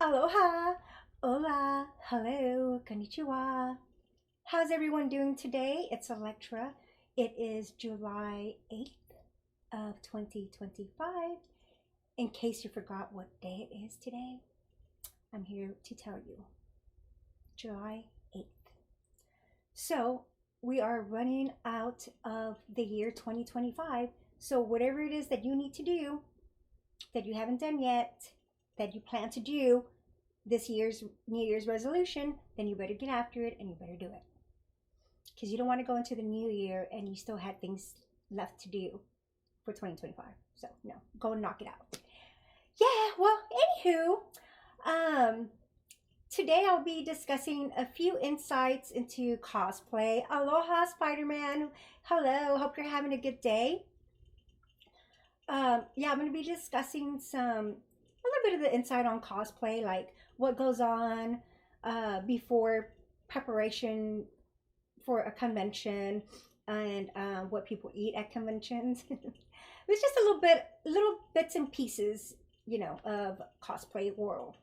Aloha, hola, hello, konnichiwa. How's everyone doing today? It's Electra. It is July 8th of 2025. In case you forgot what day it is today, I'm here to tell you. July 8th. So, we are running out of the year 2025. So, whatever it is that you need to do that you haven't done yet, that you plan to do this year's New Year's resolution, then you better get after it and you better do it. Because you don't want to go into the new year and you still had things left to do for 2025. So, no, go and knock it out. Yeah, well, um, today I'll be discussing a few insights into cosplay. Aloha, Spider Man. Hello, hope you're having a good day. Yeah, I'm going to be discussing a little bit of the insight on cosplay, like what goes on before preparation for a convention and what people eat at conventions. It's just little bits and pieces, of cosplay world.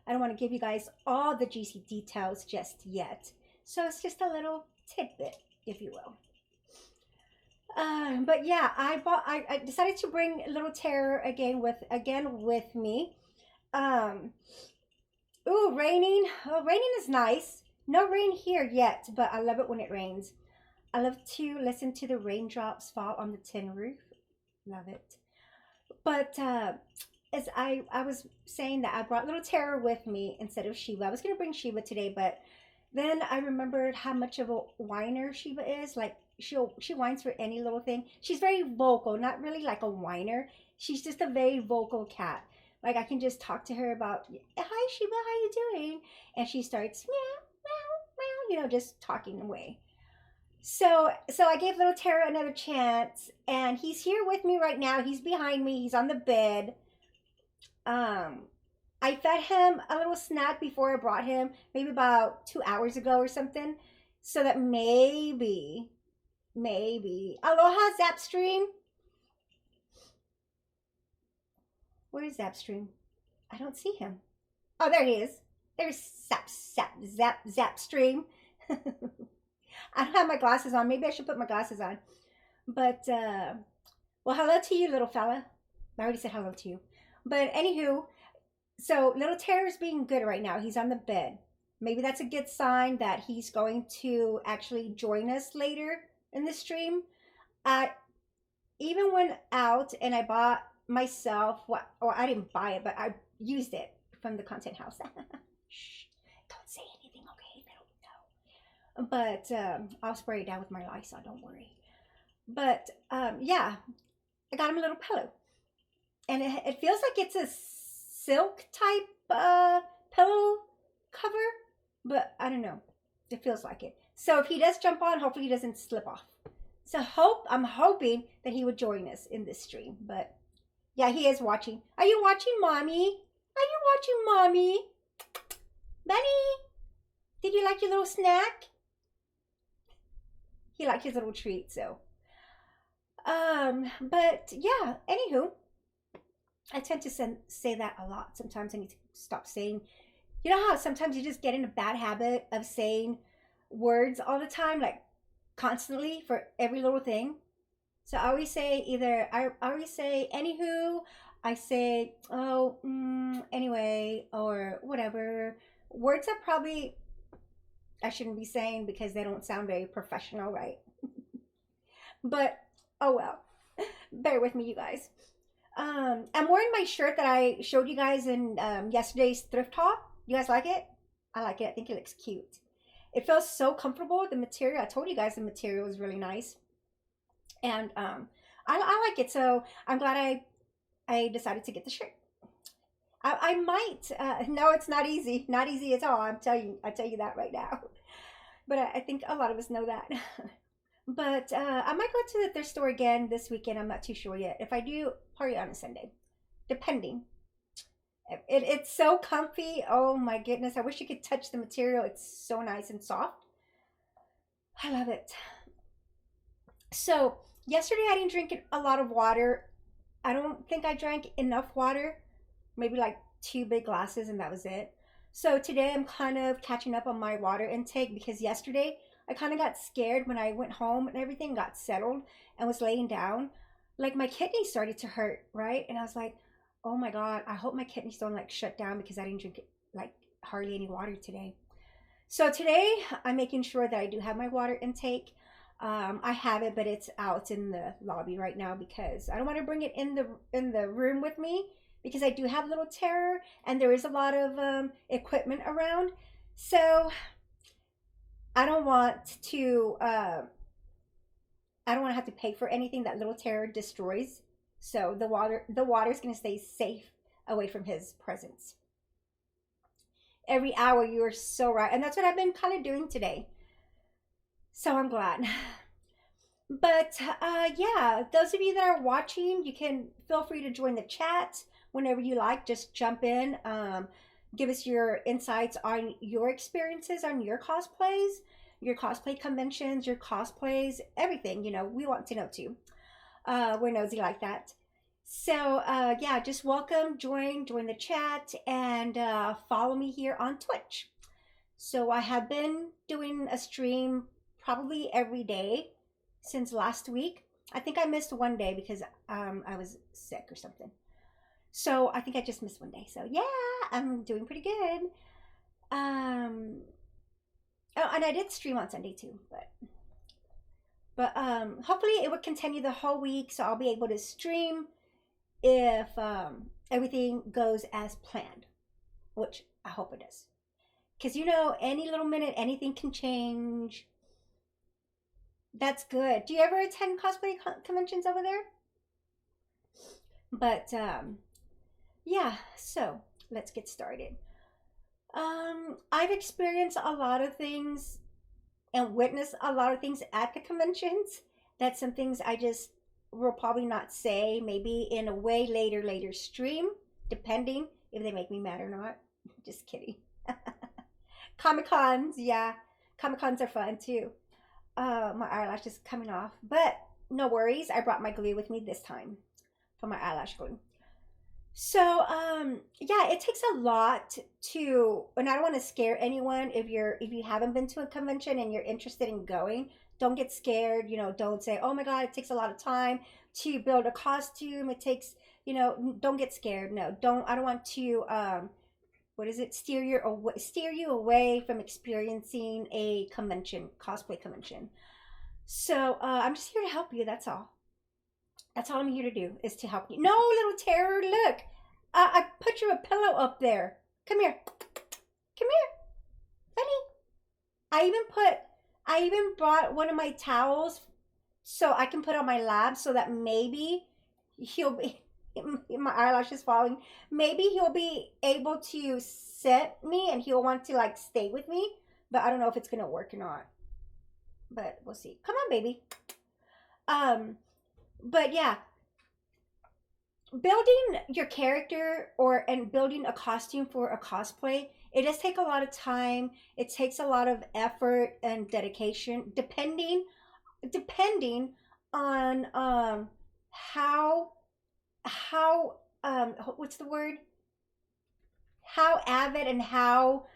I don't want to give you guys all the juicy details just yet, so it's just a little tidbit, if you will. But yeah, I decided to bring Little Terror again with me. Um, ooh, raining. Oh, raining is nice. No rain here yet, but I love it when it rains. I love to listen to the raindrops fall on the tin roof. Love it. But as I was saying that I brought Little Terror with me instead of Shiva. I was gonna bring Shiva today, but then I remembered how much of a whiner Shiva is. Like she whines for any little thing. She's very vocal, not really like a whiner. She's just a very vocal cat. Like I can just talk to her about, hi Shiva, how you doing? And she starts meow, meow, meow, just talking away. So I gave Little Tara another chance, and he's here with me right now. He's behind me. He's on the bed. Um, I fed him a little snack before I brought him, maybe about 2 hours ago or something, so that maybe. Aloha Zapstream. Where is Zapstream? I don't see him. Oh, there he is. There's Zapstream. I don't have my glasses on. Maybe I should put my glasses on. But well, hello to you, little fella. I already said hello to you. But anywho, so little Terror's being good right now. He's on the bed. Maybe that's a good sign that he's going to actually join us later in the stream. I even went out and I bought myself what, or I didn't buy it, but I used it from the content house. Shh, don't say anything, okay? They don't know. But I'll spray it down with my Lysol. Don't worry. But yeah, I got him a little pillow, and it feels like it's a silk type pillow cover, but I don't know. It feels like it. So if he does jump on, hopefully he doesn't slip off. So I'm hoping that he would join us in this stream. But yeah, he is watching. Are you watching, mommy? Are you watching, mommy? Bunny, did you like your little snack? He liked his little treat. So but yeah. Anywho, I tend to say that a lot. Sometimes I need to stop saying. You know how sometimes you just get in a bad habit of saying words all the time, like constantly for every little thing. So I always say I always say anywho, I say anyway, or whatever. Words that probably I shouldn't be saying because they don't sound very professional, right? But oh well. Bear with me, you guys. I'm wearing my shirt that I showed you guys in yesterday's thrift haul. You guys like it? I like it. I think it looks cute. It feels so comfortable. The material, I told you guys the material is really nice. And I like it. So I'm glad I decided to get the shirt. I might, no, it's not easy. Not easy at all. I tell you that right now. But I think a lot of us know that. But I might go to the thrift store again this weekend. I'm not too sure yet. If I do, party on a Sunday, depending. It's so comfy. Oh my goodness. I wish you could touch the material. It's so nice and soft. I love it. So, yesterday I didn't drink a lot of water. I don't think I drank enough water. Maybe like two big glasses and that was it. So today I'm kind of catching up on my water intake because yesterday I kind of got scared when I went home and everything got settled and was laying down. Like my kidneys started to hurt, right? And I was like, oh my God, I hope my kidneys don't like shut down because I didn't drink like hardly any water today. So today I'm making sure that I do have my water intake. I have it, but it's out in the lobby right now because I don't want to bring it in the room with me because I do have a little terror and there is a lot of equipment around. So I don't want to. I don't want to have to pay for anything that little terror destroys. So the water is going to stay safe away from his presence. Every hour, you are so right, and that's what I've been kind of doing today. So I'm glad. But yeah, those of you that are watching, you can feel free to join the chat whenever you like. Just jump in. Give us your insights on your experiences on your cosplay conventions, your cosplays, everything. We want to know too. We're nosy like that. So yeah, just welcome, join the chat, and follow me here on Twitch. So I have been doing a stream probably every day since last week. I think I missed one day because I was sick or something. So I think I just missed one day. So yeah, I'm doing pretty good. Um, oh, and I did stream on Sunday too, but hopefully it would continue the whole week, so I'll be able to stream if everything goes as planned, which I hope it does. Because any little minute, anything can change. That's good. Do you ever attend cosplay conventions over there? But yeah, so let's get started. I've experienced a lot of things and witnessed a lot of things at the conventions. That's some things I just will probably not say, maybe in a way later stream, depending if they make me mad or not. Just kidding. Comic Cons, yeah. Comic Cons are fun too. My eyelash is coming off, but no worries. I brought my glue with me this time for my eyelash glue. So, yeah, it takes a lot to, and I don't want to scare anyone. If you haven't been to a convention and you're interested in going, don't get scared. Don't say, "Oh my God, it takes a lot of time to build a costume. It takes, don't get scared. No, don't. I don't want to, what is it? Steer you away from experiencing a convention, cosplay convention. So, I'm just here to help you. That's all I'm here to do is to help you. No, little terror, look. I put you a pillow up there. Come here. Come here, buddy. I even brought one of my towels so I can put on my lap so that maybe he'll be, my eyelash is falling. Maybe he'll be able to sit me and he'll want to like stay with me. But I don't know if it's going to work or not. But we'll see. Come on, baby. Um, but yeah, building your character and building a costume for a cosplay, it does take a lot of time. It takes a lot of effort and dedication, depending on how what's the word, how avid and how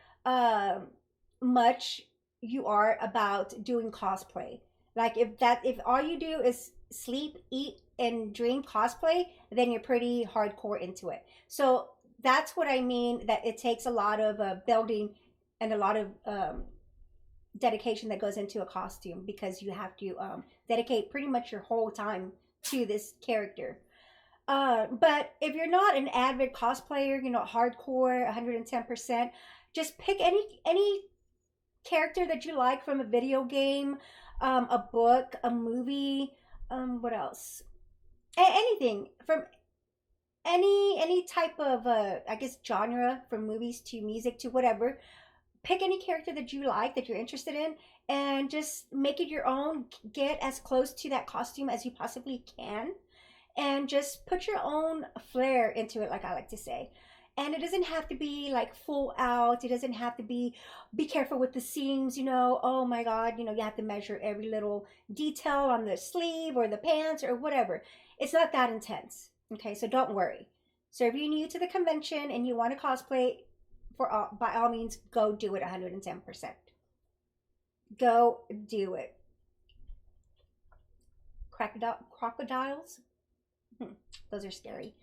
much you are about doing cosplay. Like if all you do is sleep, eat, and dream cosplay, then you're pretty hardcore into it. So that's what I mean. That it takes a lot of building and a lot of dedication that goes into a costume because you have to dedicate pretty much your whole time to this character. But if you're not an avid cosplayer, hardcore 110%, just pick any character that you like from a video game, a book, a movie, what else? Anything from any type of I guess genre, from movies to music to whatever. Pick any character that you like, that you're interested in, and just make it your own. Get as close to that costume as you possibly can, and just put your own flair into it, like I like to say. And it doesn't have to be like full out. It doesn't have to be careful with the seams, oh my God, you have to measure every little detail on the sleeve or the pants or whatever. It's not that intense. Okay, so don't worry. So if you're new to the convention and you want to cosplay, by all means, go do it 110%. Go do it. Crocodiles? Hmm, those are scary.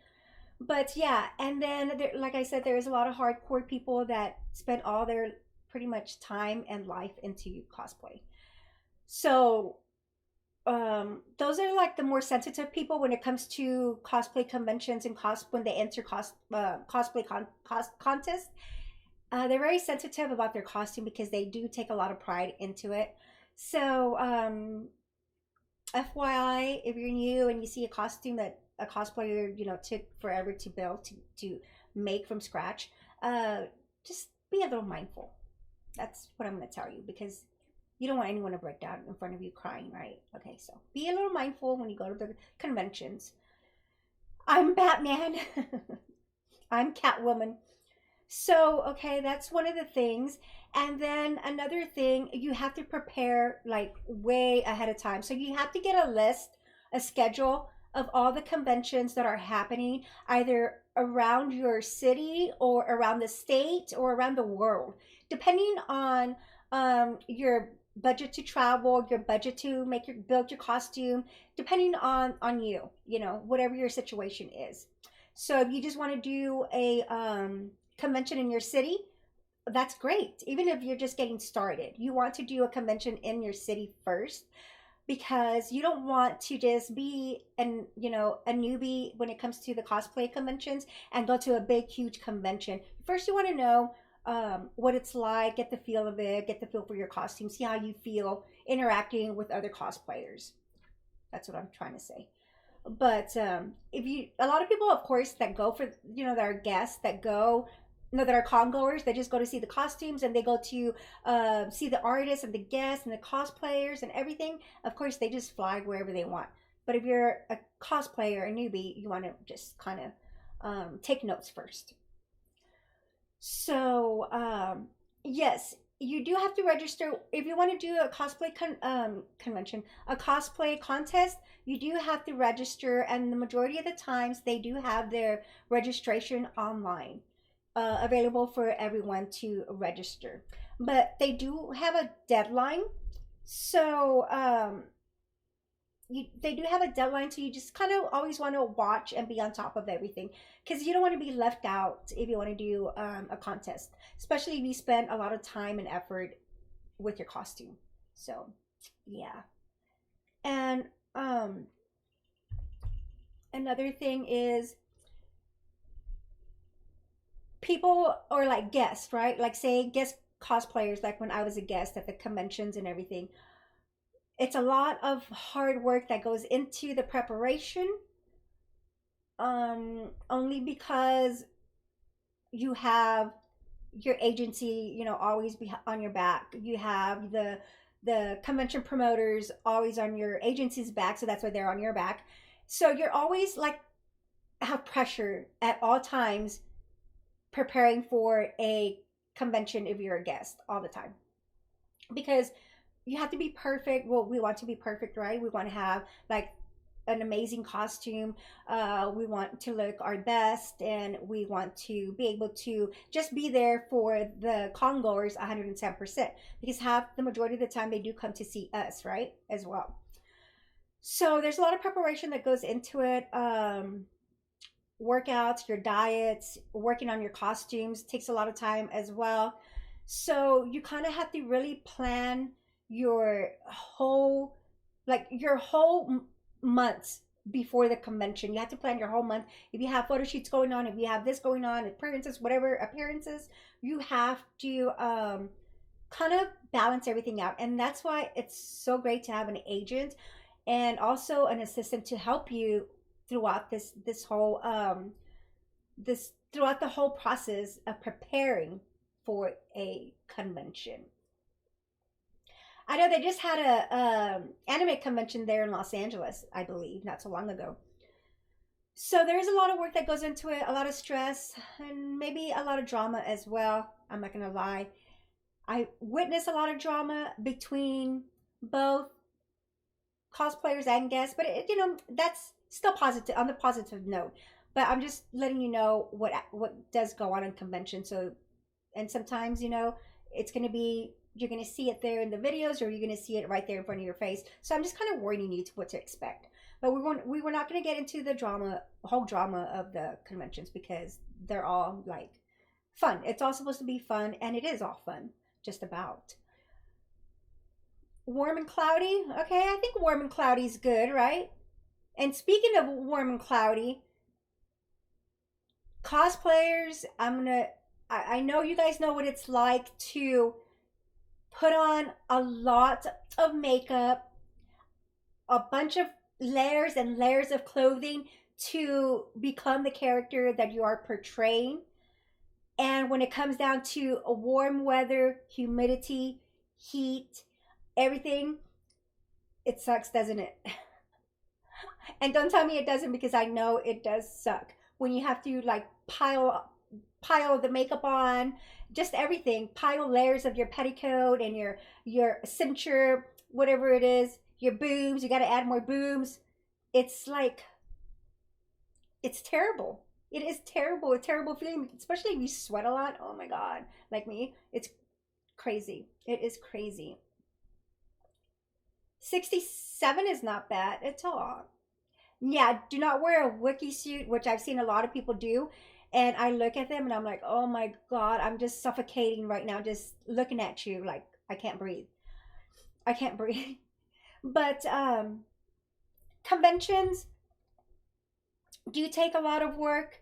But yeah, and then there, like I said, there's a lot of hardcore people that spend all their pretty much time and life into cosplay. So those are like the more sensitive people when it comes to cosplay conventions and when they enter cosplay contests. They're very sensitive about their costume because they do take a lot of pride into it. So FYI, if you're new and you see a costume that a cosplayer, took forever to build, to make from scratch, uh, just be a little mindful. That's what I'm going to tell you, because you don't want anyone to break down in front of you crying, right? Okay, so be a little mindful when you go to the conventions. I'm Batman. I'm Catwoman. So, okay, that's one of the things. And then another thing, you have to prepare like way ahead of time. So you have to get a list, a schedule of all the conventions that are happening either around your city or around the state or around the world, depending on your budget to travel, your budget to build your costume, depending on whatever your situation is. So if you just want to do a convention in your city, that's great. Even if you're just getting started, you want to do a convention in your city first, because you don't want to just be a newbie when it comes to the cosplay conventions and go to a big huge convention. First, you want to know what it's like, get the feel of it, get the feel for your costume, see how you feel interacting with other cosplayers. That's what I'm trying to say. But if you, a lot of people, of course, that go for, that are guests that go, that are con goers, they just go to see the costumes and they go to see the artists and the guests and the cosplayers and everything. Of course, they just fly wherever they want. But if you're a cosplayer, a newbie, you want to just kind of take notes first. So, yes, you do have to register if you want to do a convention, a cosplay contest. You do have to register, and the majority of the times they do have their registration online, available for everyone to register. But they do have a deadline, so they do have a deadline, so you just kind of always want to watch and be on top of everything, because you don't want to be left out if you want to do a contest, especially if you spend a lot of time and effort with your costume. So yeah. And another thing is, people, or like guests, right? Like, say guest cosplayers, like when I was a guest at the conventions and everything, it's a lot of hard work that goes into the preparation, only because you have your agency, always be on your back. You have the convention promoters always on your agency's back, so that's why they're on your back. So you're always like have pressure at all times preparing for a convention if you're a guest all the time, because you have to be perfect. Well, we want to be perfect, right? We want to have like an amazing costume. We want to look our best, and we want to be able to just be there for the congoers 110%, because half the majority of the time they do come to see us, right? As well. So there's a lot of preparation that goes into it. Workouts, your diets, working on your costumes takes a lot of time as well. So you kind of have to really plan your whole, like your whole months before the convention. You have to plan your whole month. If you have photo shoots going on, if you have this going on, appearances, whatever appearances, you have to kind of balance everything out. And that's why it's so great to have an agent and also an assistant to help you throughout this whole this throughout the whole process of preparing for a convention. I know they just had a anime convention there in Los Angeles, I believe, not so long ago. So there's a lot of work that goes into it, a lot of stress, and maybe a lot of drama as well. I'm not gonna lie. I witnessed a lot of drama between both cosplayers and guests, but that's still positive, on the positive note. But I'm just letting you know what does go on in convention. So, and sometimes, it's going to be, you're going to see it there in the videos, or you're going to see it right there in front of your face. So I'm just kind of warning you to what to expect. But we were not going to get into the whole drama of the conventions, because they're all like fun. It's all supposed to be fun, and it is all fun, just about. Warm and cloudy. Okay, I think warm and cloudy is good, right? And speaking of warm and cloudy, cosplayers, I know you guys know what it's like to put on a lot of makeup, a bunch of layers and layers of clothing to become the character that you are portraying. And when it comes down to a warm weather, humidity, heat, everything, it sucks, doesn't it? And don't tell me it doesn't, because I know it does suck. When you have to like pile the makeup on, just everything, pile layers of your petticoat and your cincher, whatever it is, your boobs, you got to add more boobs. It's like, it's terrible. It is terrible, a terrible feeling, especially if you sweat a lot. Oh my god, like me, it's crazy. It is crazy. 67 is not bad at all. Yeah, do not wear a wiki suit, which I've seen a lot of people do. And I look at them and I'm like, oh my God, I'm just suffocating right now, just looking at you. Like, I can't breathe. I can't breathe. But conventions do take a lot of work.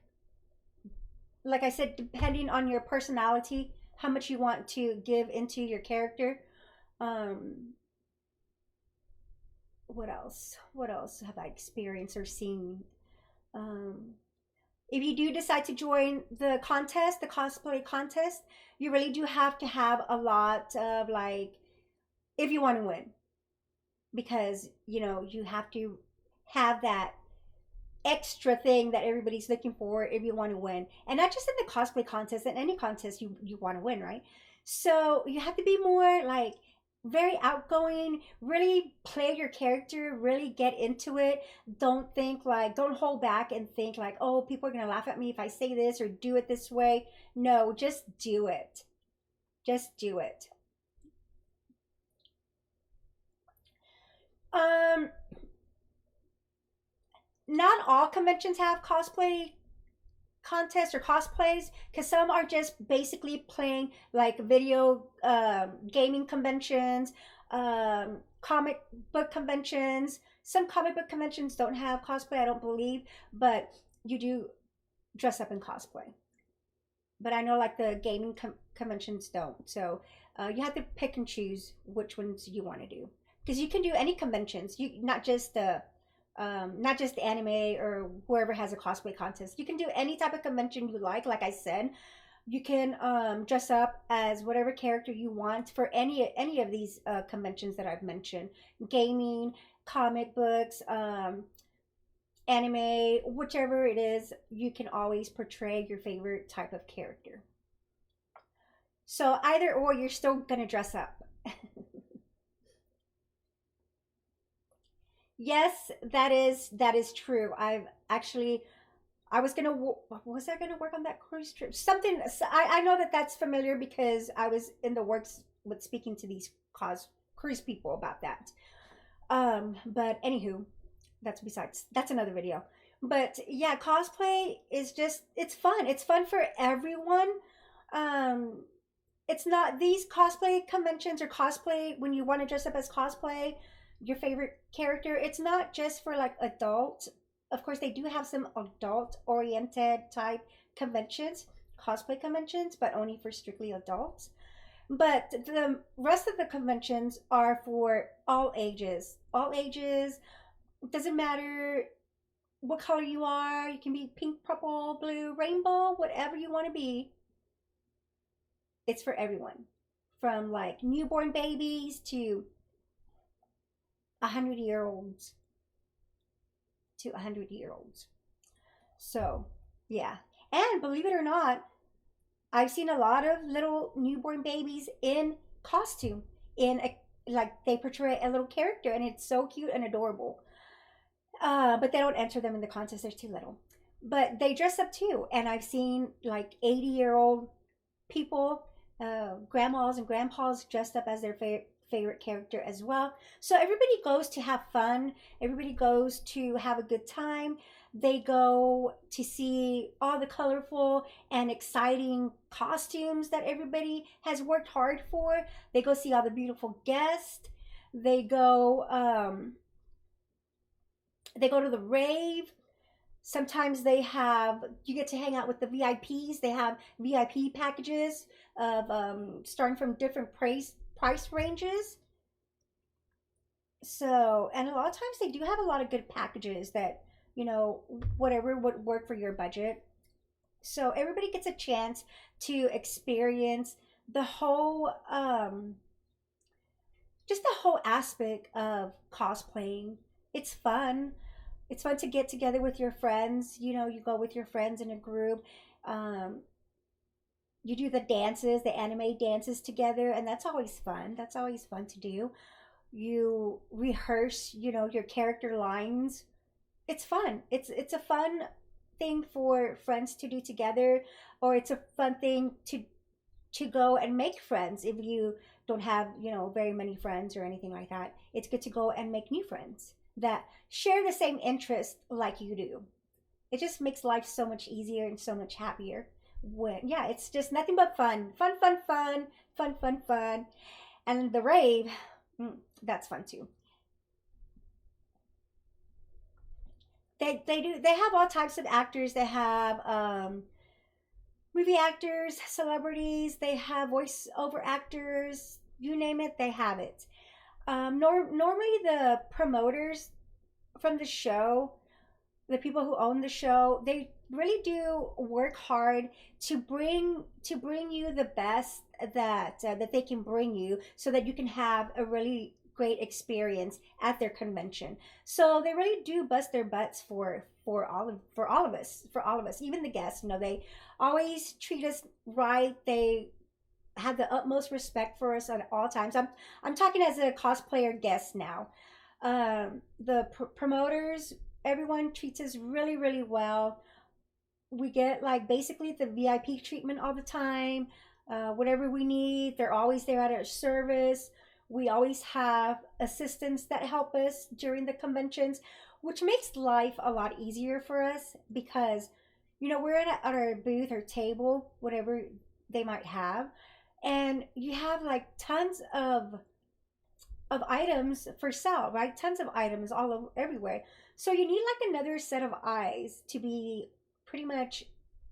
Like I said, depending on your personality, how much you want to give into your character. Um, what else? What else have I experienced or seen? Um, if you do decide to join the contest, the cosplay contest, you really do have to have a lot of like, if you want to win, because you have to have that extra thing that everybody's looking for if you want to win, and not just in the cosplay contest, in any contest you want to win, right? So you have to be more like very outgoing, really play your character, really get into it. Don't hold back and think like, oh, people are going to laugh at me if I say this or do it this way. No, just do it. Just do it. um Not all conventions have cosplay contests or cosplays, because some are just basically playing like video gaming conventions, comic book conventions. Some comic book conventions don't have cosplay, I don't believe, but you do dress up in cosplay. But I know like the gaming conventions don't. So you have to pick and choose which ones you want to do, because you can do any conventions. You not just anime or whoever has a cosplay contest. You can do any type of convention you like. Like I said, you can dress up as whatever character you want for any of these conventions that I've mentioned: gaming, comic books, anime, whichever it is. You can always portray your favorite type of character. So either or, you're still gonna dress up. Yes, that is true. I was gonna was I gonna work on that cruise trip? Something I know that that's familiar, because I was in the works with speaking to these cause cruise people about that. But anywho, that's another video. But yeah, cosplay is just, it's fun. It's fun for everyone. Um, it's not these cosplay conventions or cosplay when you want to dress up as cosplay your favorite character. It's not just for like adult. Of course, they do have some adult oriented type conventions, cosplay conventions, but only for strictly adults. But the rest of the conventions are for all ages. All ages. It doesn't matter what color you are. You can be pink, purple, blue, rainbow, whatever you want to be. It's for everyone. From like newborn babies to 100-year-olds to 100-year-olds. So, yeah. And believe it or not, I've seen a lot of little newborn babies in costume, in a, like they portray a little character, and it's so cute and adorable. But they don't enter them in the contest; they're too little. but they dress up too. And I've seen like 80-year-old people, grandmas and grandpas dressed up as their favorite character as well. So everybody goes to have fun. Everybody goes to have a good time. They go to see all the colorful and exciting costumes that everybody has worked hard for. They go see all the beautiful guests. They go they go to the rave. Sometimes they have, you get to hang out with the VIPs. They have VIP packages of starting from different price ranges. So, and a lot of times they do have a lot of good packages that, you know, whatever would work for your budget. So everybody gets a chance to experience the whole just the whole aspect of cosplaying. It's fun. It's fun to get together with your friends. You know, you go with your friends in a group. Um, you do the dances, the anime dances together, and that's always fun. That's always fun to do. You rehearse, you know, your character lines. It's fun. It's a fun thing for friends to do together, or it's a fun thing to go and make friends if you don't have, you know, very many friends or anything like that. It's good to go and make new friends that share the same interest like you do. It just makes life so much easier and so much happier when, yeah, it's just nothing but fun. Fun, fun, fun, fun, fun, fun. And the rave, that's fun too. They have all types of actors. They have movie actors, celebrities, they have voiceover actors, you name it, they have it. Normally, the promoters from the show, the people who own the show, they really do work hard to bring you the best that they can bring you, so that you can have a really great experience at their convention. So they really do bust their butts for all of us, even the guests. You know, they always treat us right. They have the utmost respect for us at all times. I'm talking as a cosplayer guest now. The promoters, everyone treats us really, really well. We get like basically the VIP treatment all the time. Whatever we need, they're always there at our service. We always have assistants that help us during the conventions, which makes life a lot easier for us because, you know, we're at our booth or table, whatever they might have, and you have like tons of items for sale, right? Tons of items all over everywhere. So you need like another set of eyes to be pretty much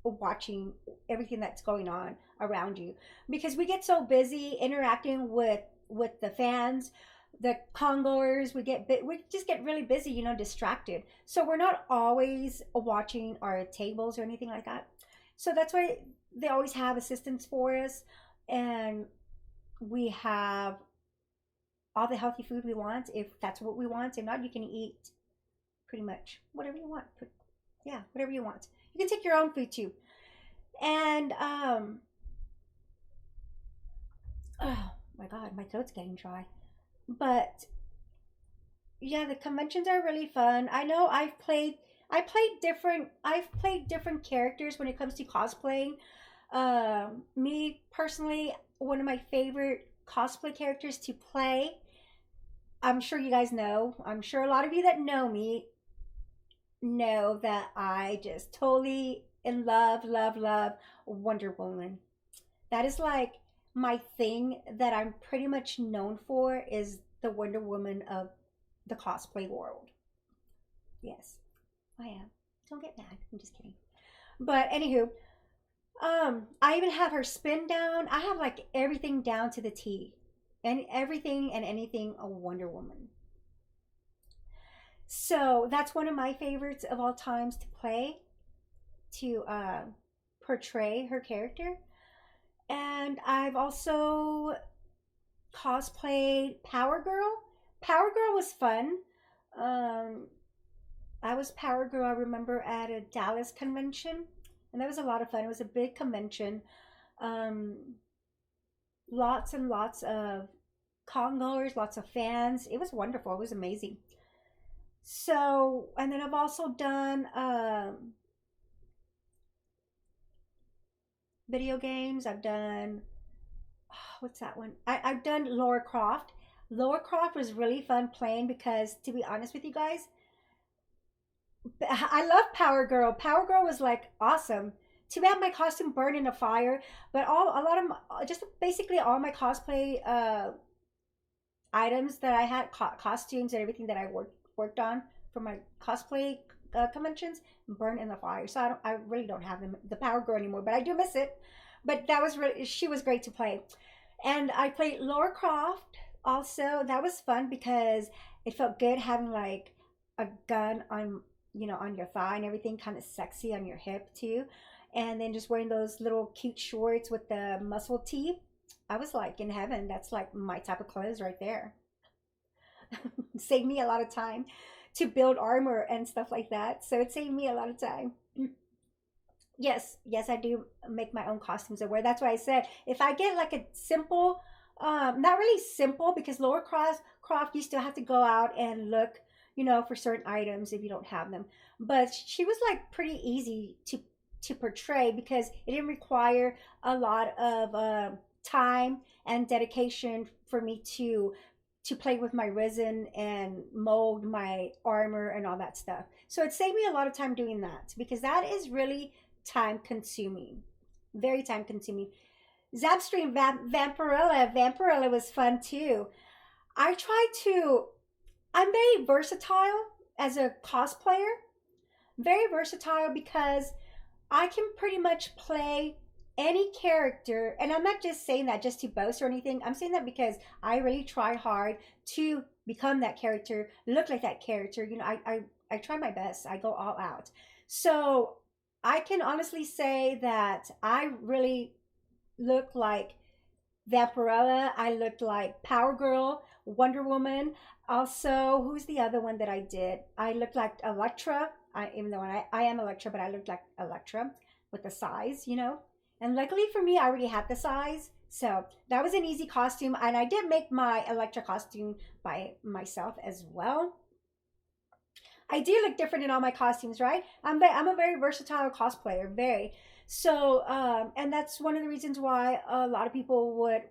watching everything that's going on around you, because we get so busy interacting with the fans, the congoers. We just get really busy, you know, distracted. So we're not always watching our tables or anything like that. So that's why they always have assistants for us, and we have all the healthy food we want if that's what we want. If not, you can eat pretty much whatever you want. Yeah, whatever you want. You can take your own food too. And oh my god, my throat's getting dry. But yeah, the conventions are really fun. I know I've played different characters when it comes to cosplaying. Me personally, one of my favorite cosplay characters to play, I'm sure you guys know, I'm sure a lot of you that know me know that I just totally in love, love, love Wonder Woman. That is like my thing that I'm pretty much known for, is the Wonder Woman of the cosplay world. Yes, I am. Don't get mad. I'm just kidding. But anywho, I even have her spin down. I have like everything down to the T, and everything and anything a Wonder Woman. So that's one of my favorites of all times to play, to portray her character. And I've also cosplayed Power Girl. Power Girl was fun. Um, I was Power Girl, I remember, at a Dallas convention, and that was a lot of fun. It was a big convention. Um, Lots and lots of congoers, lots of fans. It was wonderful. It was amazing. So, and then I've also done video games. I've done, what's that one? I've done Laura Croft. Laura Croft was really fun playing because, to be honest with you guys, I love Power Girl. Power Girl was like awesome. Too bad my costume burned in a fire, but all a lot of just basically all my cosplay items that I had, costumes and everything that I worked on for my cosplay conventions, burned in the fire. So I really don't have the Power Girl anymore, but I do miss it. But that was really, she was great to play. And I played Laura Croft also. That was fun because it felt good having like a gun on, on your thigh and everything, kind of sexy on your hip too. And then just wearing those little cute shorts with the muscle tee. I was like in heaven. That's like my type of clothes right there. Saved me a lot of time to build armor and stuff like that. So it saved me a lot of time. Yes, yes, I do make my own costumes and wear. That's why I said if I get like a simple, not really simple because Croft you still have to go out and look, for certain items if you don't have them. But she was like pretty easy to portray because it didn't require a lot of time and dedication for me to play with my resin and mold my armor and all that stuff. So it saved me a lot of time doing that because that is really time consuming, very time consuming. Zapstream Vampirella was fun too. I try to. I'm very versatile as a cosplayer. Very versatile because I can pretty much play any character, and I'm not just saying that just to boast or anything. I'm saying that because I really try hard to become that character, look like that character. I try my best. I go all out. So I can honestly say that I really look like Vampirella. I looked like Power Girl, Wonder Woman. Also, who's the other one that I did? I looked like Elektra. Even though I am Elektra, but I looked like Elektra with the size. And luckily for me, I already had the size. So that was an easy costume. And I did make my Elektra costume by myself as well. I do look different in all my costumes, right? I'm a very versatile cosplayer, very. So, and that's one of the reasons why a lot of people would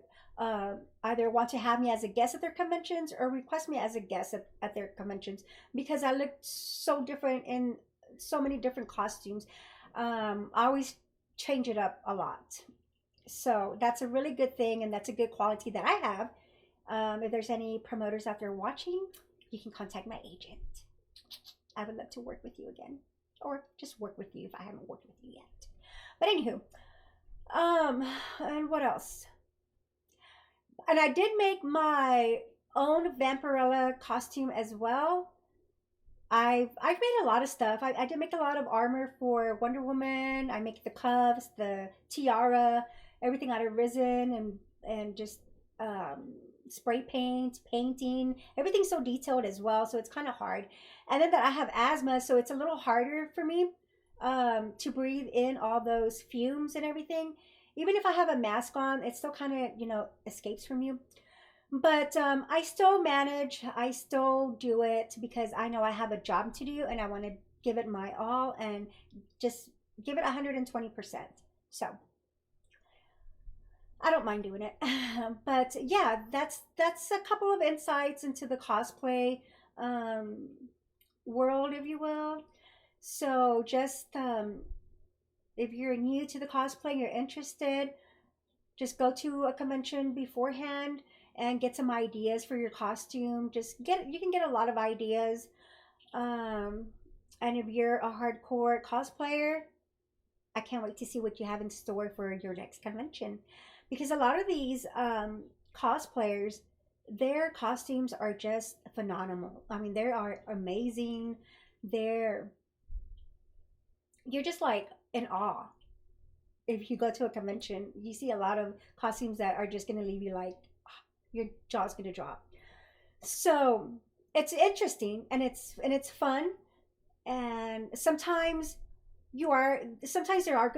either want to have me as a guest at their conventions or request me as a guest at their conventions because I look so different in so many different costumes. I always change it up a lot. So that's a really good thing, and that's a good quality that I have. If there's any promoters out there watching, you can contact my agent. I would love to work with you again, or just work with you if I haven't worked with you yet. But anywho, um, and what else? And I did make my own Vampirella costume as well. I've made a lot of stuff. I did make a lot of armor for Wonder Woman. I make the cuffs, the tiara, everything out of resin and just spray paint, painting. Everything's so detailed as well, so it's kind of hard. And then that I have asthma, so it's a little harder for me to breathe in all those fumes and everything. Even if I have a mask on, it still kind of escapes from you. But I still manage. I still do it because I know I have a job to do and I want to give it my all and just give it 120%. So I don't mind doing it. But yeah, that's a couple of insights into the cosplay um, world, if you will. So just if you're new to the cosplay, you're interested, just go to a convention beforehand and get some ideas for your costume. You can get a lot of ideas. Um, and if you're a hardcore cosplayer, I can't wait to see what you have in store for your next convention. Because a lot of these cosplayers, their costumes are just phenomenal. I mean, they are amazing. They're you're just like in awe. If you go to a convention, you see a lot of costumes that are just gonna leave you like your jaw's gonna drop. So it's interesting and it's fun. And sometimes there are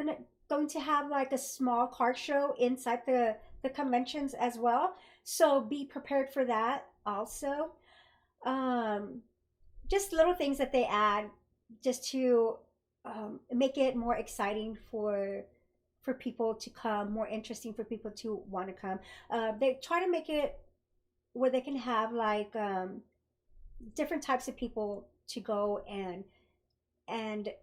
going to have like a small card show inside the conventions as well. So be prepared for that also. Um, just little things that they add just to make it more exciting for people to come, more interesting for people to want to come. They try to make it where they can have like different types of people to go and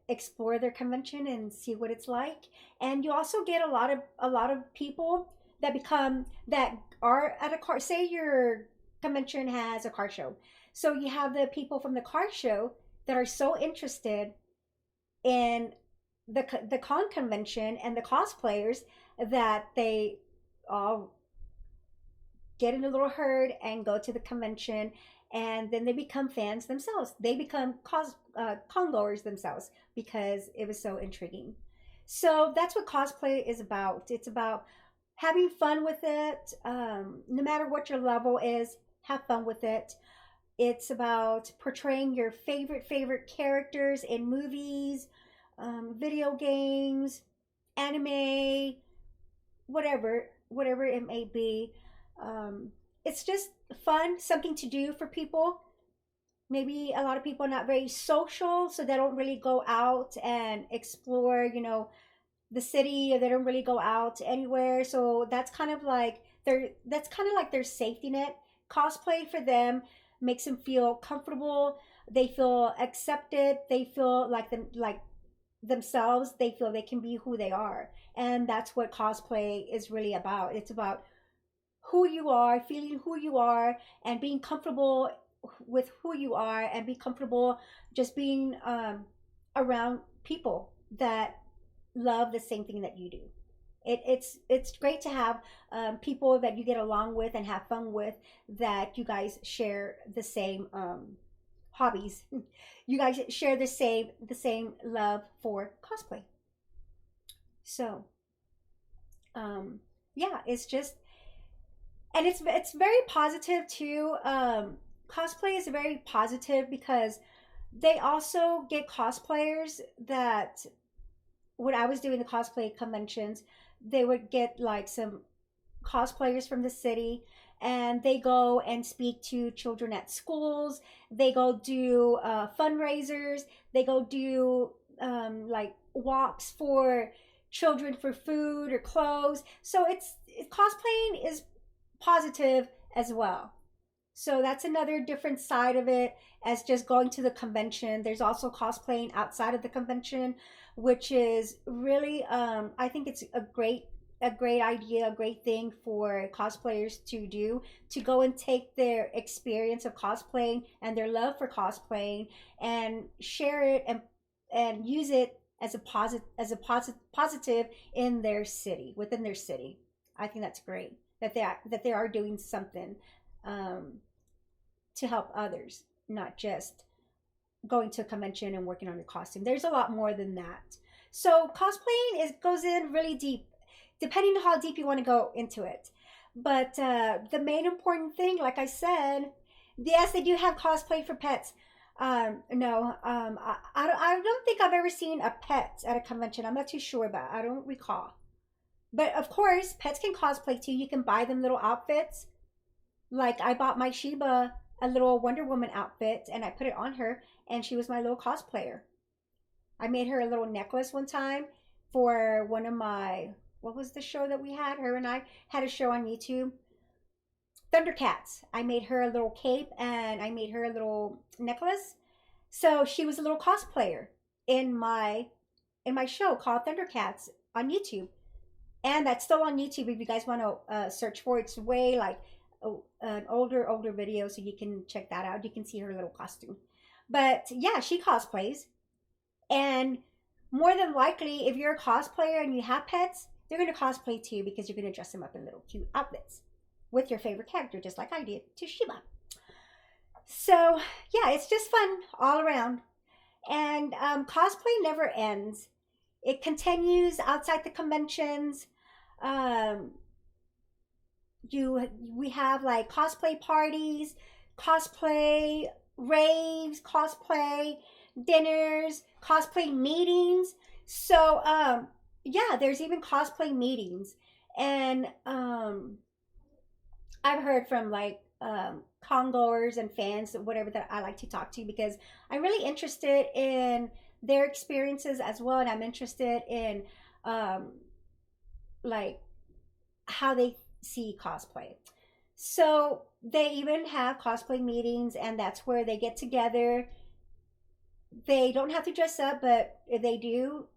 explore their convention and see what it's like. And you also get a lot of people that become that are at a car. Say your convention has a car show, so you have the people from the car show that are so interested in the con convention and the cosplayers that they all get in a little herd and go to the convention, and then they become fans themselves. They become congoers themselves because it was so intriguing. So that's what cosplay is about. It's about having fun with it. No matter what your level is, have fun with it. It's about portraying your favorite characters in movies, video games, anime, whatever it may be. It's just fun, something to do for people. Maybe a lot of people are not very social, so they don't really go out and explore, the city, or they don't really go out anywhere. So that's kind of like their safety net. Cosplay for them makes them feel comfortable. They feel accepted. They feel like themselves. They feel they can be who they are, and that's what cosplay is really about. It's about who you are, feeling who you are, and being comfortable with who you are, and be comfortable just being around people that love the same thing that you do. It's great to have people that you get along with and have fun with, that you guys share the same hobbies. You guys share the same love for cosplay. So yeah, it's just, and it's very positive too. Cosplay is very positive because they also get cosplayers that, when I was doing the cosplay conventions, they would get like some cosplayers from the city, and they go and speak to children at schools. They go do fundraisers. They go do like walks for children for food or clothes. So cosplaying is positive as well. So that's another different side of it, as just going to the convention. There's also cosplaying outside of the convention, which is really, I think it's a great idea, a great thing for cosplayers to do, to go and take their experience of cosplaying and their love for cosplaying and share it, and use it as a positive in their city, within their city. I think that's great that they are doing something um, to help others, not just going to a convention and working on your costume. There's a lot more than that. So cosplaying goes in really deep, depending on how deep you want to go into it. But the main important thing, like I said, yes, they do have cosplay for pets. No, I don't think I've ever seen a pet at a convention. I'm not too sure about it. I don't recall. But of course, pets can cosplay too. You can buy them little outfits. Like I bought my Sheba a little Wonder Woman outfit, and I put it on her, and she was my little cosplayer. I made her a little necklace one time for one of my, what was the show that we had? Her and I had a show on YouTube. Thundercats. I made her a little cape, and I made her a little necklace. So she was a little cosplayer in my show called Thundercats on YouTube. And that's still on YouTube if you guys want to search for it. It's way like an older video, so you can check that out. You can see her little costume. But yeah, she cosplays, and more than likely, if you're a cosplayer and you have pets, they're going to cosplay too, because you're going to dress them up in little cute outfits with your favorite character, just like I did to Shiba. So yeah, it's just fun all around, and cosplay never ends. It continues outside the conventions. Um, we have like cosplay parties, cosplay raves, cosplay dinners, cosplay meetings. So yeah, there's even cosplay meetings. And I've heard from like congoers and fans, whatever, that I like to talk to, because I'm really interested in their experiences as well, and I'm interested in um like how they see cosplay. So they even have cosplay meetings, and that's where they get together. They don't have to dress up, but if they do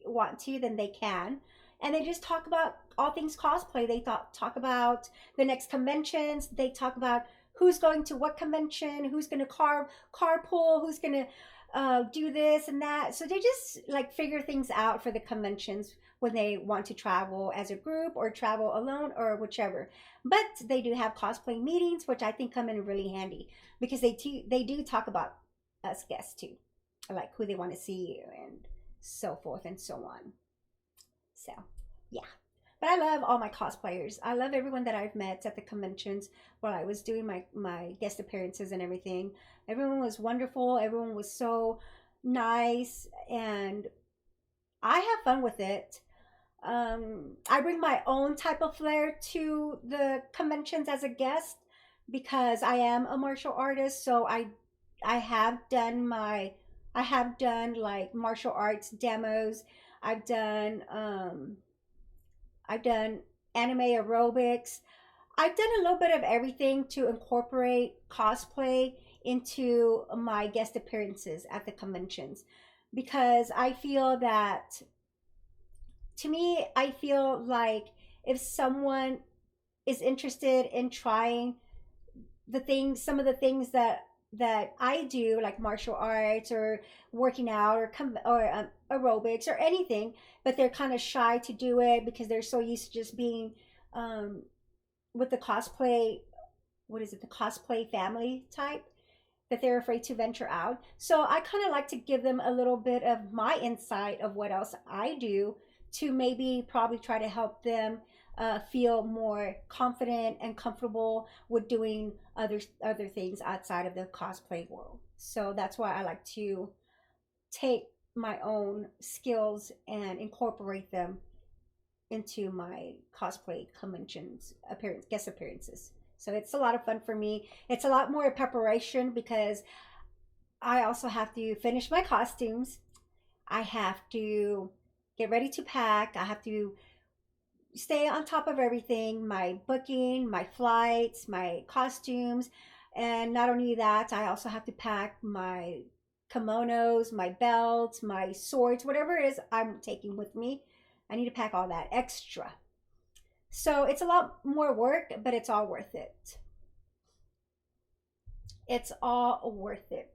want to, then they can. And they just talk about all things cosplay. They talk about the next conventions. They talk about who's going to what convention, who's going to carpool, who's going to do this and that. So they just like figure things out for the conventions when they want to travel as a group or travel alone or whichever. But they do have cosplay meetings, which I think come in really handy because they do talk about us guests too, like who they want to see and so forth and so on. So, yeah. But I love all my cosplayers. I love everyone that I've met at the conventions while I was doing my guest appearances and everything. Everyone was wonderful. Everyone was so nice, and I have fun with it. I bring my own type of flair to the conventions as a guest because I am a martial artist. So I have done my I have done like martial arts demos. I've done um, I've done anime aerobics. I've done a little bit of everything to incorporate cosplay into my guest appearances at the conventions because I feel that to me, I feel like if someone is interested in trying some of the things that I do, like martial arts or working out or aerobics or anything, but they're kind of shy to do it because they're so used to just being um, with the cosplay. What is it? The cosplay family type that they're afraid to venture out. So I kind of like to give them a little bit of my insight of what else I do to maybe probably try to help them feel more confident and comfortable with doing other things outside of the cosplay world. So that's why I like to take my own skills and incorporate them into my cosplay conventions guest appearances. So it's a lot of fun for me. It's a lot more preparation because I also have to finish my costumes. I have to get ready to pack. I have to stay on top of everything, my booking, my flights, my costumes. And not only that, I also have to pack my kimonos, my belts, my swords, whatever it is I'm taking with me. I need to pack all that extra. So it's a lot more work, but it's all worth it. It's all worth it,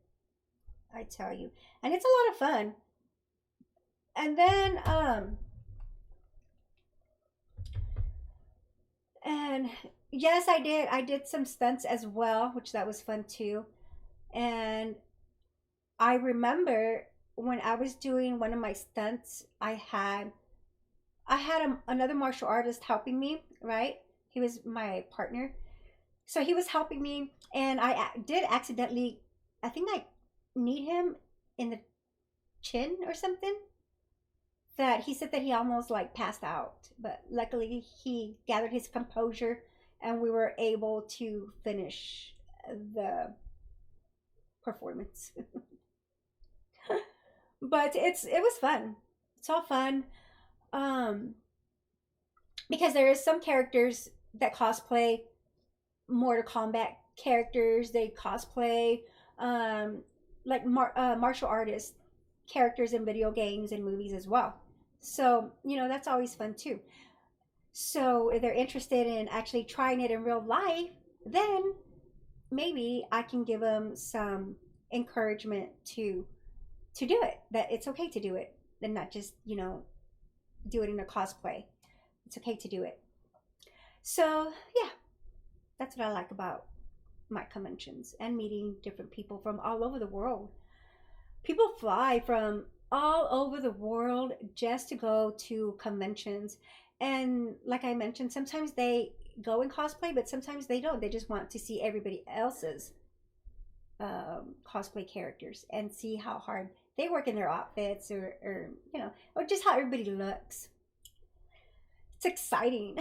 I tell you. And it's a lot of fun. And then and yes, I did. I did some stunts as well, which that was fun too. And I remember when I was doing one of my stunts, I had another martial artist helping me, right? He was my partner. So he was helping me, and did accidentally, I think I kneed him in the chin or something. That he said that he almost like passed out, but luckily he gathered his composure, and we were able to finish the performance. But it was fun. It's all fun. Um, because there is some characters that cosplay Mortal Kombat characters. They cosplay um, like martial artist characters in video games and movies as well. So that's always fun too. So if they're interested in actually trying it in real life, then maybe I can give them some encouragement to do it. That it's okay to do it, and not just do it in a cosplay. It's okay to do it. So yeah, that's what I like about my conventions and meeting different people from all over the world. People fly from all over the world just to go to conventions. And like I mentioned, sometimes they go in cosplay, but sometimes they don't. They just want to see everybody else's cosplay characters and see how hard they work in their outfits or just how everybody looks. It's exciting.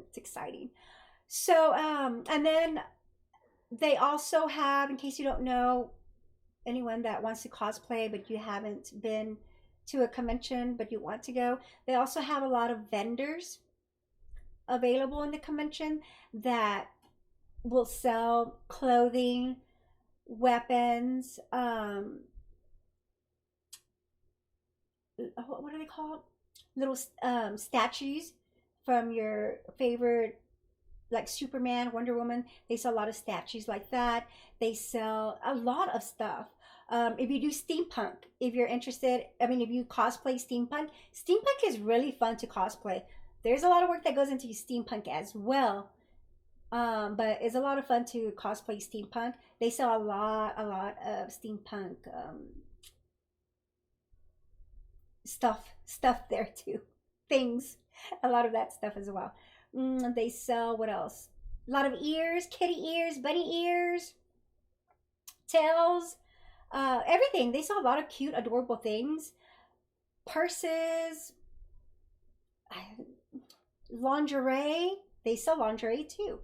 It's exciting. So, and then they also have, in case you don't know, anyone that wants to cosplay but you haven't been to a convention but you want to go, they also have a lot of vendors available in the convention that will sell clothing, weapons, what are they called? Little statues from your favorite, like Superman, Wonder Woman. They sell a lot of statues like that. They sell a lot of stuff. If you do steampunk, if you're interested, I mean, if you cosplay steampunk, steampunk is really fun to cosplay. There's a lot of work that goes into steampunk as well. But it's a lot of fun to cosplay steampunk. They sell a lot of steampunk stuff there too. Things, a lot of that stuff as well. They sell what else? A lot of ears, kitty ears, bunny ears, tails, everything. They sell a lot of cute, adorable things. Purses, lingerie. They sell lingerie too.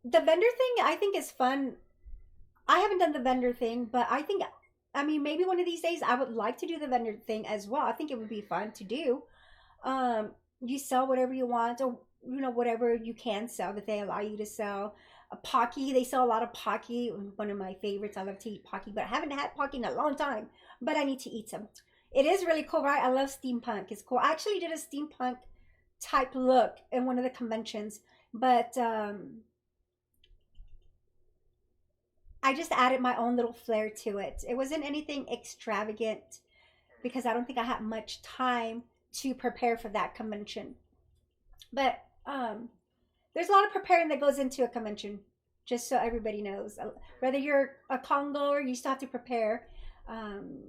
The vendor thing I think is fun. I haven't done the vendor thing, but I mean, maybe one of these days I would like to do the vendor thing as well. I think it would be fun to do. You sell whatever you want, or whatever you can sell that they allow you to sell. A Pocky, they sell a lot of Pocky. One of my favorites. I love to eat Pocky, but I haven't had Pocky in a long time. But I need to eat some. It is really cool, right? I love steampunk. It's cool. I actually did a steampunk type look in one of the conventions, but I just added my own little flair to it. It wasn't anything extravagant because I don't think I had much time to prepare for that convention. But there's a lot of preparing that goes into a convention, just so everybody knows. Whether you're a Congo or you still have to prepare. Um,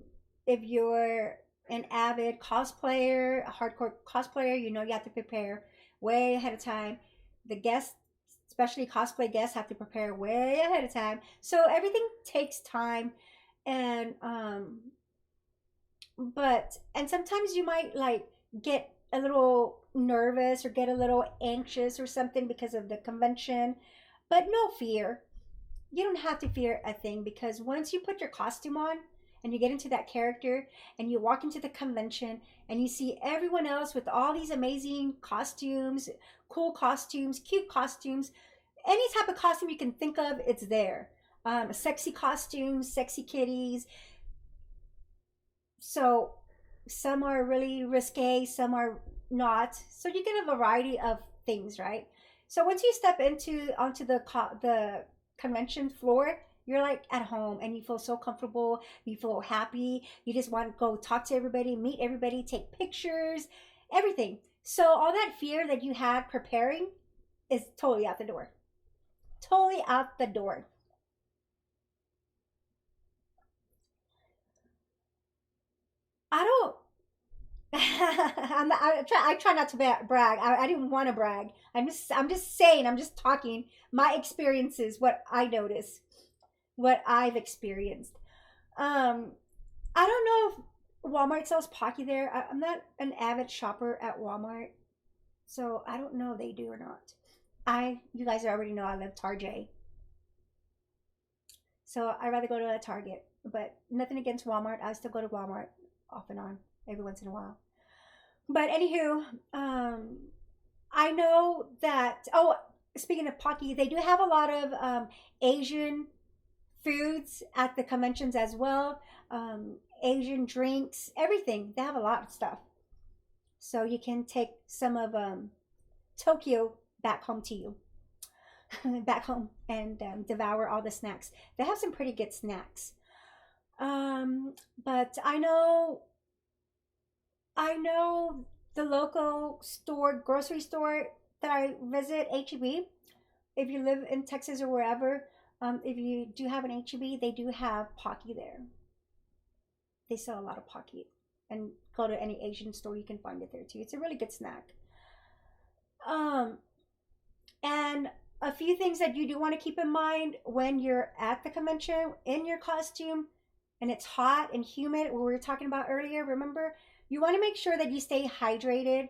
if you're an avid cosplayer, a hardcore cosplayer, you have to prepare way ahead of time. The guests, especially cosplay guests, have to prepare way ahead of time. So everything takes time, and and sometimes you might like get a little nervous or get a little anxious or something because of the convention, but no fear. You don't have to fear a thing, because once you put your costume on and you get into that character and you walk into the convention and you see everyone else with all these amazing costumes, cool costumes, cute costumes, any type of costume you can think of, it's there. Sexy costumes, sexy kitties. So some are really risque, some are not. So you get a variety of things, right? So once you step into onto the convention floor, you're like at home and you feel so comfortable. You feel happy. You just want to go talk to everybody, meet everybody, take pictures, everything. So all that fear that you had preparing is totally out the door. Totally out the door. I don't. I try not to brag. I didn't want to brag. I'm just saying. I'm just talking my experiences, what I notice, what I've experienced. Um, I don't know if Walmart sells Pocky there. I'm not an avid shopper at Walmart, so I don't know if they do or not. You guys already know I love Target, so I rather go to a Target. But nothing against Walmart. I still go to Walmart off and on every once in a while. But anywho, I know that. Oh, speaking of Pocky, they do have a lot of Asian foods at the conventions as well. Asian drinks, everything. They have a lot of stuff. So you can take some of Tokyo back home to you, back home, and devour all the snacks. They have some pretty good snacks. But I know the local store, grocery store that I visit, HEB. If you live in Texas or wherever, if you do have an HEB, they do have Pocky there. They sell a lot of Pocky. And go to any Asian store, you can find it there too. It's a really good snack. Um, and a few things that you do want to keep in mind when you're at the convention in your costume and it's hot and humid, what we were talking about earlier, remember? You want to make sure that you stay hydrated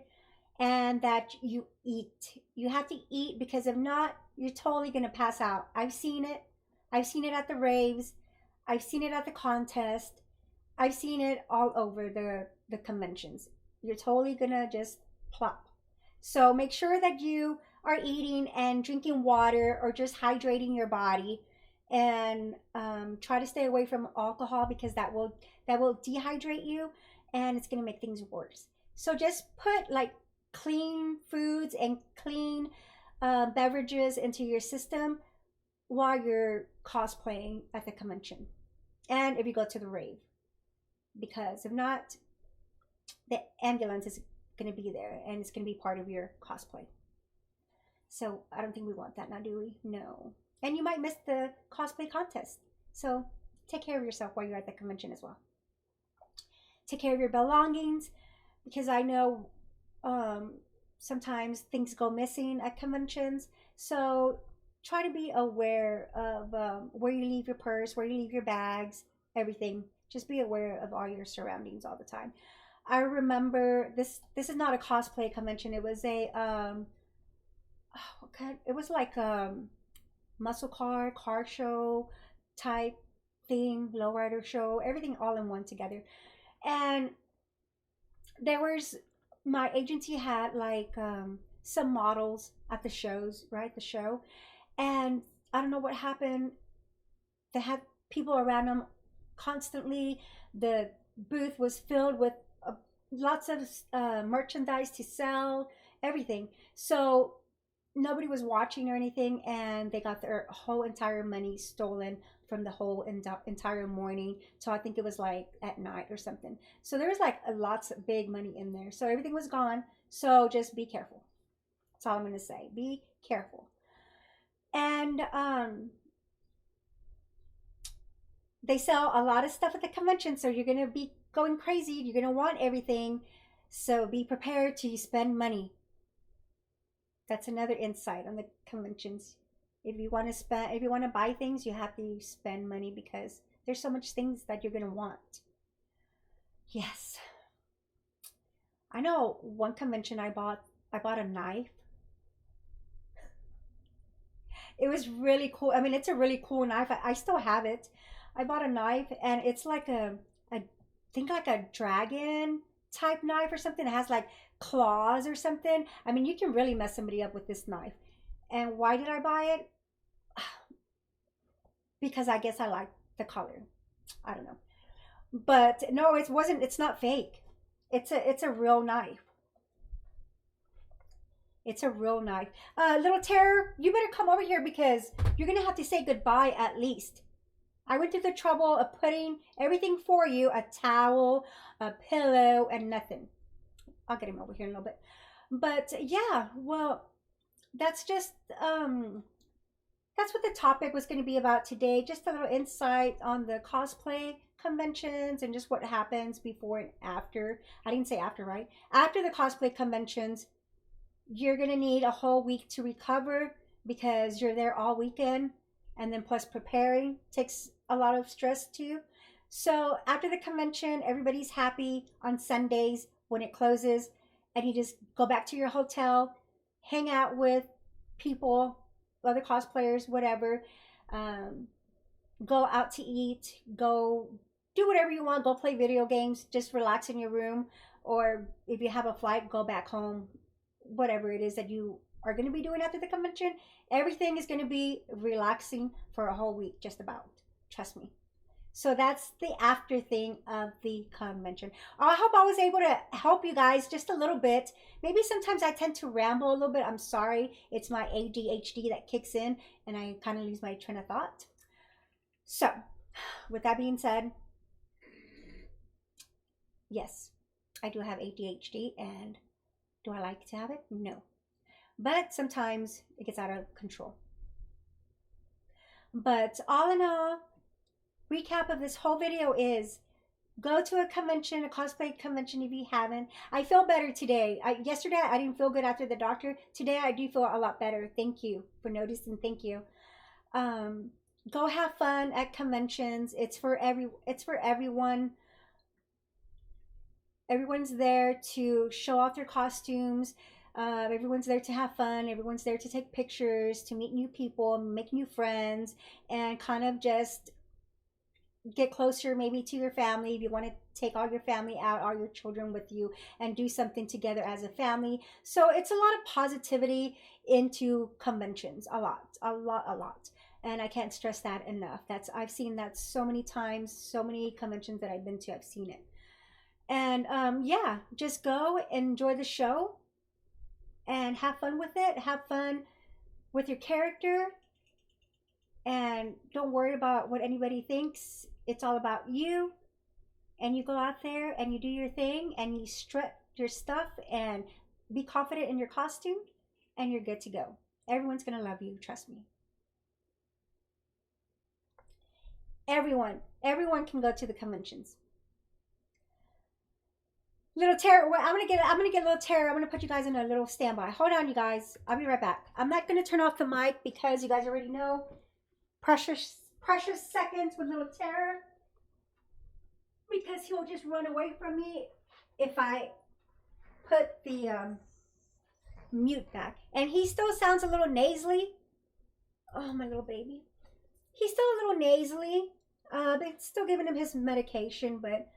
and that you eat. You have to eat, because if not, you're totally going to pass out. I've seen it. I've seen it at the raves. I've seen it at the contest. I've seen it all over the conventions. You're totally gonna just plop. So make sure that you are eating and drinking water or just hydrating your body, and try to stay away from alcohol because that will dehydrate you and it's gonna make things worse. So just put like clean foods and clean beverages into your system while you're cosplaying at the convention and if you go to the rave, because if not, the ambulance is going to be there and it's going to be part of your cosplay. So I don't think we want that now, do we? No. And you might miss the cosplay contest. So take care of yourself while you're at the convention as well. Take care of your belongings, because I know um, sometimes things go missing at conventions. So try to be aware of where you leave your purse, where you leave your bags, everything. Just be aware of all your surroundings all the time. I remember this. This is not a cosplay convention. It was a oh God, it was like muscle car show type thing, lowrider show, everything all in one together. And there was, my agency had like some models at the shows, right? The show, and I don't know what happened. They had people around them constantly. The booth was filled with uh, lots of merchandise to sell, everything. So nobody was watching or anything, and they got their whole entire money stolen from the whole entire morning. So I think it was like at night or something. So there was like a lots of big money in there. So everything was gone. So just be careful. That's all I'm gonna say. Be careful. And they sell a lot of stuff at the convention, so you're gonna be going crazy. You're gonna want everything. So be prepared to spend money. That's another insight on the conventions. If you want to spend, if you want to buy things, you have to spend money because there's so much things that you're gonna want. Yes, I know. One convention I bought a knife. It was really cool. I mean, it's a really cool knife. I still have it. I bought a knife, and it's like a think like a dragon type knife or something. It has like claws or something. I mean, you can really mess somebody up with this knife. And why did I buy it? Because I guess I like the color. I don't know. But no, it wasn't. It's not fake. It's a real knife. It's a real knife. Little Terror, you better come over here because you're gonna have to say goodbye at least. I went through the trouble of putting everything for you, a towel, a pillow, and nothing. I'll get him over here in a little bit. But yeah, well, that's just that's what the topic was going to be about today. Just a little insight on the cosplay conventions and just what happens before and after. I didn't say after, right? After the cosplay conventions, you're going to need a whole week to recover because you're there all weekend, and then plus preparing takes a lot of stress too. So after the convention, everybody's happy on Sundays when it closes, and you just go back to your hotel, hang out with people, other cosplayers, whatever. Um, Go out to eat, go do whatever you want, go play video games, just relax in your room, or if you have a flight, go back home. Whatever it is that you are going to be doing after the convention, everything is going to be relaxing for a whole week, just about. Trust me. So that's the after thing of the convention. I hope I was able to help you guys just a little bit. Maybe sometimes I tend to ramble a little bit. I'm sorry. It's my ADHD that kicks in and I kind of lose my train of thought. So, with that being said, yes, I do have ADHD, and do I like to have it? No. But sometimes it gets out of control. But all in all, recap of this whole video is go to a convention, a cosplay convention if you haven't. I feel better today. Yesterday I didn't feel good after the doctor. Today I do feel a lot better. Thank you for noticing. Thank you. Um, Go have fun at conventions. It's for everyone. Everyone's there to show off their costumes. Everyone's there to have fun. Everyone's there to take pictures, to meet new people, make new friends, and kind of just get closer maybe to your family, if you want to take all your family out, all your children with you, and do something together as a family. So it's a lot of positivity into conventions, a lot, a lot, a lot. And I can't stress that enough. That's, I've seen that so many times, so many conventions that I've been to, I've seen it. And yeah, just go enjoy the show and have fun with it. Have fun with your character, and don't worry about what anybody thinks. It's all about you, and you go out there and you do your thing and you strut your stuff and be confident in your costume, and you're good to go. Everyone's gonna love you, trust me. Everyone can go to the conventions. Little Tara, well, I'm gonna get a little Tara. I'm gonna put you guys in a little standby. Hold on, you guys. I'll be right back. I'm not gonna turn off the mic because you guys already know precious seconds with little Tara, because he'll just run away from me if I put the mute back. And he still sounds a little nasally. Oh, my little baby. He's still a little nasally. They're still giving him his medication, but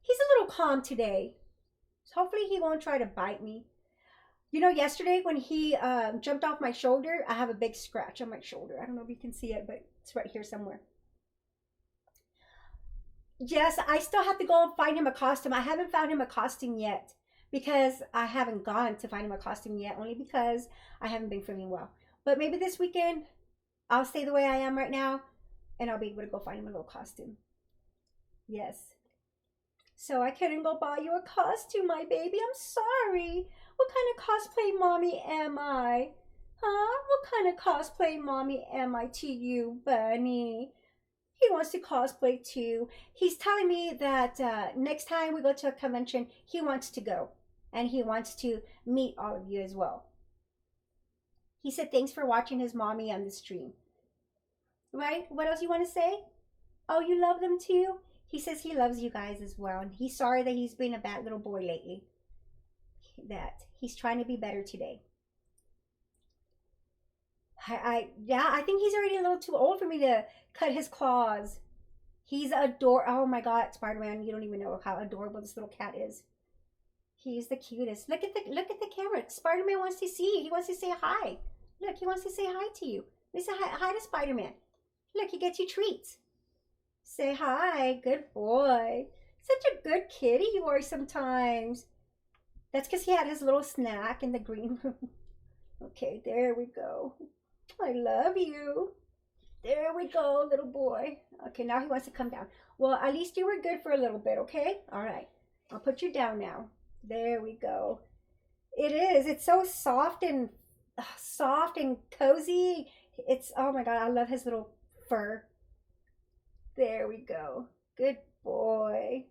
he's a little calm today. So hopefully he won't try to bite me. You know, yesterday when he jumped off my shoulder, I have a big scratch on my shoulder. I don't know if you can see it, but it's right here somewhere. Yes, I still have to go and find him a costume. I haven't found him a costume yet because I haven't gone to find him a costume yet, only because I haven't been feeling well. But maybe this weekend I'll stay the way I am right now and I'll be able to go find him a little costume. Yes. So I couldn't go buy you a costume, my baby. I'm sorry. What kind of cosplay mommy am I? Huh? What kind of cosplay mommy am I to you, Bunny? He wants to cosplay too. He's telling me that next time we go to a convention, he wants to go. And he wants to meet all of you as well. He said thanks for watching his mommy on the stream. Right? What else you want to say? Oh, you love them too? He says he loves you guys as well. And he's sorry that he's been a bad little boy lately. That he's trying to be better today. Yeah, I think he's already a little too old for me to cut his claws. He's Oh my God, Spider-Man, you don't even know how adorable this little cat is. He's the cutest. Look at the camera. Spider-Man wants to see you. He wants to say hi. Look, he wants to say hi to you. Let me say hi to Spider-Man. Look, he gets you treats. Say hi. Good boy. Such a good kitty you are sometimes. That's because he had his little snack in the green room. Okay, there we go. I love you. There we go, little boy. Okay, now he wants to come down. Well, at least you were good for a little bit, okay? All right. I'll put you down now. There we go. It is. It's so soft and cozy. It's, oh my God, I love his little fur. There we go. Good boy.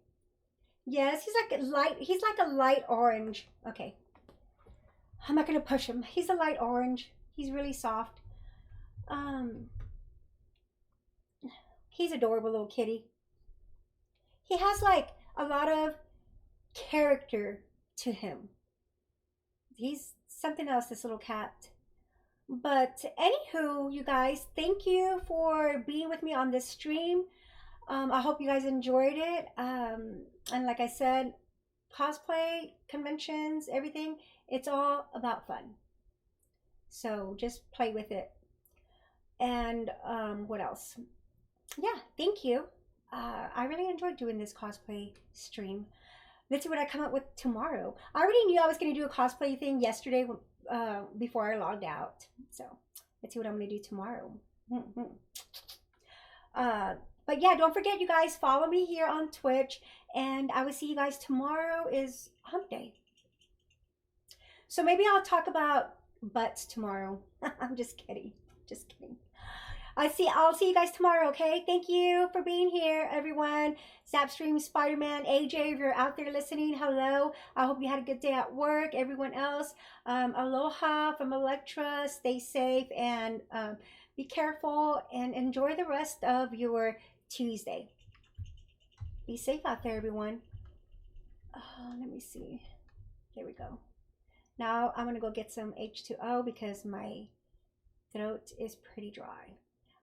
Yes, he's like a light orange. Okay. I'm not gonna push him. He's a light orange. He's really soft. Um, he's adorable little kitty. He has like a lot of character to him. He's something else, this little cat. But anywho, you guys, thank you for being with me on this stream. I hope you guys enjoyed it. And like I said, cosplay, conventions, everything, it's all about fun. So just play with it. And what else? Yeah, thank you. I really enjoyed doing this cosplay stream. Let's see what I come up with tomorrow. I already knew I was going to do a cosplay thing yesterday before I logged out. So let's see what I'm going to do tomorrow. But yeah, don't forget, you guys, follow me here on Twitch. And I will see you guys tomorrow is hump day. So maybe I'll talk about butts tomorrow. I'm just kidding. Just kidding. I'll see you guys tomorrow, okay? Thank you for being here, everyone. Zapstream, Spider-Man, AJ, if you're out there listening, hello. I hope you had a good day at work. Everyone else, aloha from Electra. Stay safe and be careful and enjoy the rest of your Tuesday. Be safe out there, everyone. Let me see. There we go. Now I'm going to go get some H2O because my throat is pretty dry.